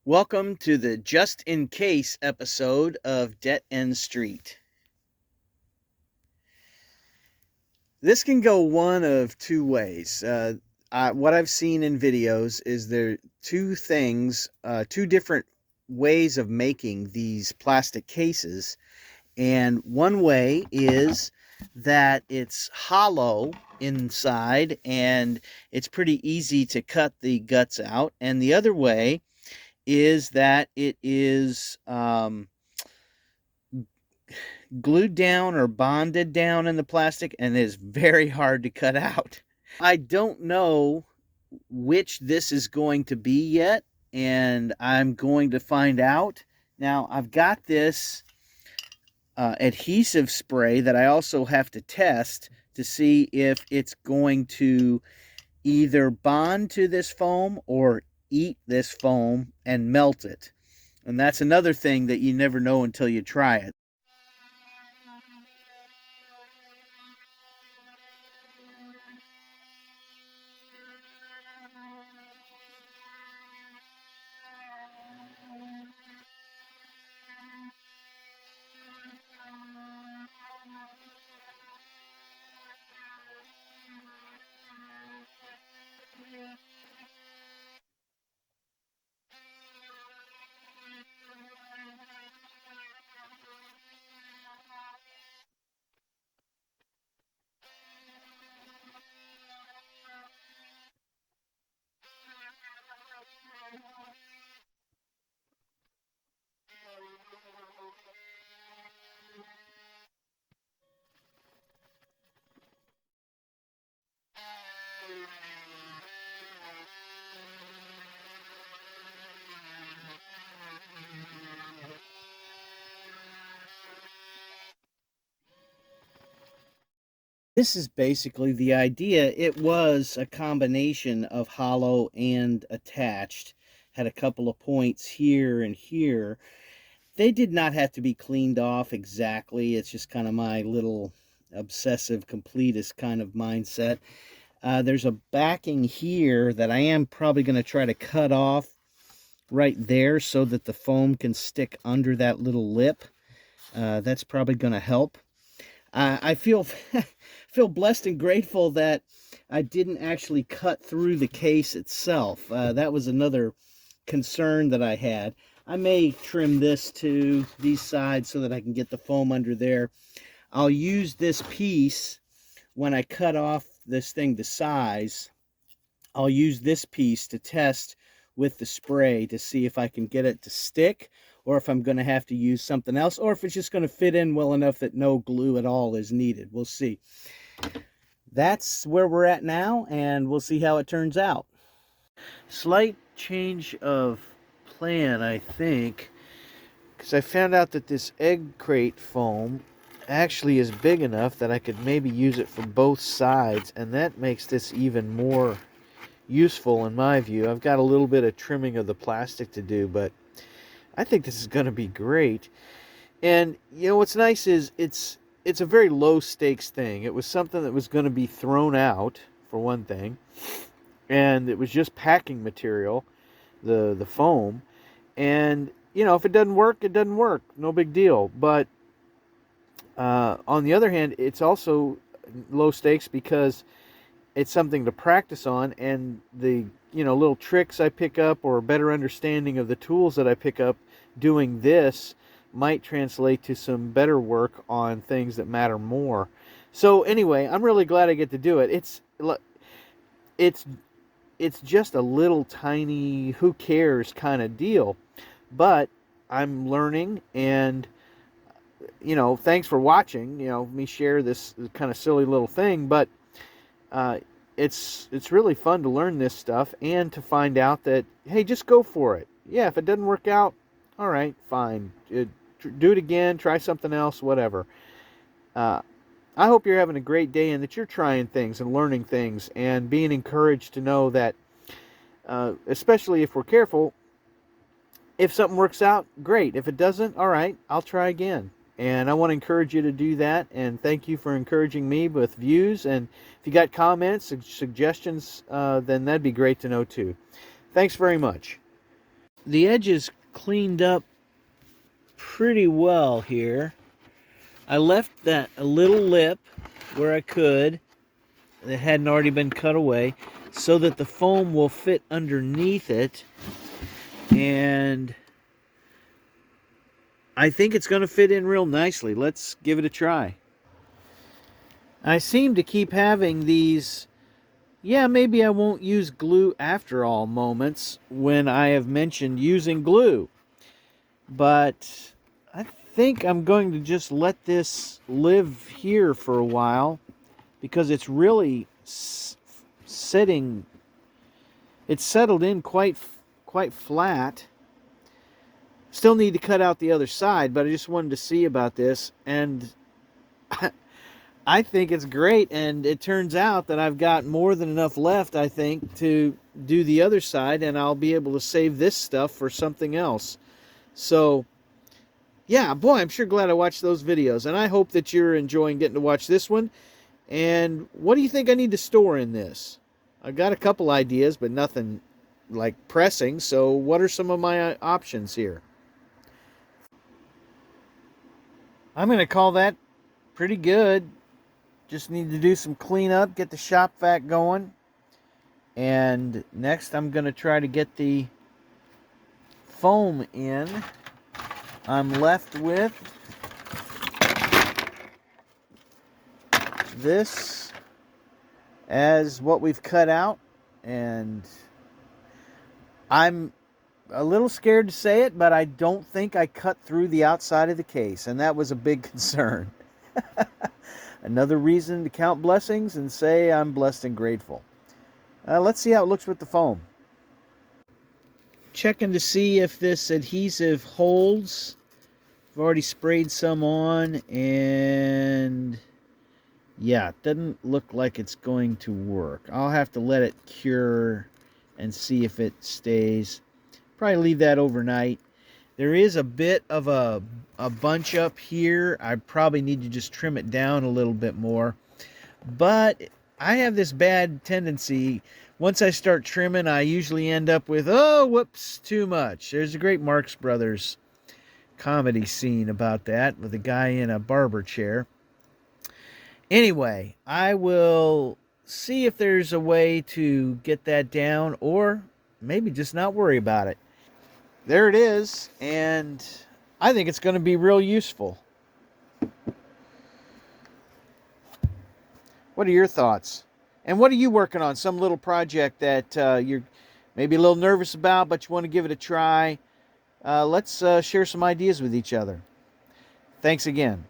Welcome to the Just in Case episode of Debt End Street. This can go one of two ways. What I've seen in videos is there two different ways of making these plastic cases. And one way is that it's hollow inside and it's pretty easy to cut the guts out. And the other way is that it is glued down or bonded down in the plastic and is very hard to cut out. I don't know which this is going to be yet, and I'm going to find out. Now, I've got this adhesive spray that I also have to test to see if it's going to either bond to this foam or eat this foam and melt it. And that's another thing that you never know until you try it. This is basically the idea. It was a combination of hollow and attached. Had a couple of points here and here. They did not have to be cleaned off exactly. It's just kind of my little obsessive completist kind of mindset. There's a backing here that I am probably going to try to cut off right there so that the foam can stick under that little lip. That's probably going to help. I feel feel blessed and grateful that I didn't actually cut through the case itself. That was another concern that I had. I may trim this to these sides so that I can get the foam under there. I'll use this piece when I cut off this thing to size. I'll use this piece to test with the spray to see if I can get it to stick, or if I'm going to have to use something else, or if it's just going to fit in well enough that no glue at all is needed. We'll see. That's where we're at now, and we'll see how it turns out. Slight change of plan, I think, because I found out that this egg crate foam actually is big enough that I could maybe use it for both sides, and that makes this even more useful in my view. I've got a little bit of trimming of the plastic to do, but I think this is going to be great. And you know what's nice is it's a very low stakes thing. It was something that was going to be thrown out for one thing, and it was just packing material, the foam. And you know, if it doesn't work, it doesn't work. No big deal. But on the other hand, it's also low stakes because it's something to practice on, and the little tricks I pick up or a better understanding of the tools that I pick up doing this might translate to some better work on things that matter more. So anyway, I'm really glad I get to do it. It's just a little tiny who cares kind of deal, but I'm learning, and thanks for watching, me share this kind of silly little thing, but it's really fun to learn this stuff and to find out that, hey, just go for it. Yeah, if it doesn't work out, all right, fine. Do it again, try something else, whatever. I hope you're having a great day and that you're trying things and learning things and being encouraged to know that, especially if we're careful, if something works out, great. If it doesn't, all right, I'll try again. And I want to encourage you to do that. And thank you for encouraging me with views. And if you got comments, suggestions, then that'd be great to know too. Thanks very much. the edges cleaned up pretty well here. I left that a little lip where I could that hadn't already been cut away so that the foam will fit underneath it, and I think it's going to fit in real nicely. Let's give it a try. I seem to keep having these, yeah, maybe I won't use glue after all moments when I have mentioned using glue. But I think I'm going to just let this live here for a while because it's really sitting, it's settled in quite flat. Still need to cut out the other side, but I just wanted to see about this, and I think it's great, and it turns out that I've got more than enough left, I think, to do the other side, and I'll be able to save this stuff for something else. So, yeah, boy, I'm sure glad I watched those videos, and I hope that you're enjoying getting to watch this one. And what do you think I need to store in this? I've got a couple ideas, but nothing like pressing, so what are some of my options here? I'm going to call that pretty good. Just need to do some cleanup, get the shop vac going. And next I'm going to try to get the foam in. I'm left with this as what we've cut out, and I'm a little scared to say it, but I don't think I cut through the outside of the case, and that was a big concern. Another reason to count blessings and say I'm blessed and grateful. Let's see how it looks with the foam. Checking to see if this adhesive holds. I've already sprayed some on, and yeah, it doesn't look like it's going to work. I'll have to let it cure and see if it stays. Probably leave that overnight. There is a bit of a bunch up here. I probably need to just trim it down a little bit more. But I have this bad tendency. Once I start trimming, I usually end up with, oh, whoops, too much. There's a great Marx Brothers comedy scene about that with a guy in a barber chair. Anyway, I will see if there's a way to get that down, or maybe just not worry about it. There it is, and I think it's going to be real useful. What are your thoughts? And what are you working on? Some little project that you're maybe a little nervous about, but you want to give it a try? Let's share some ideas with each other. Thanks again.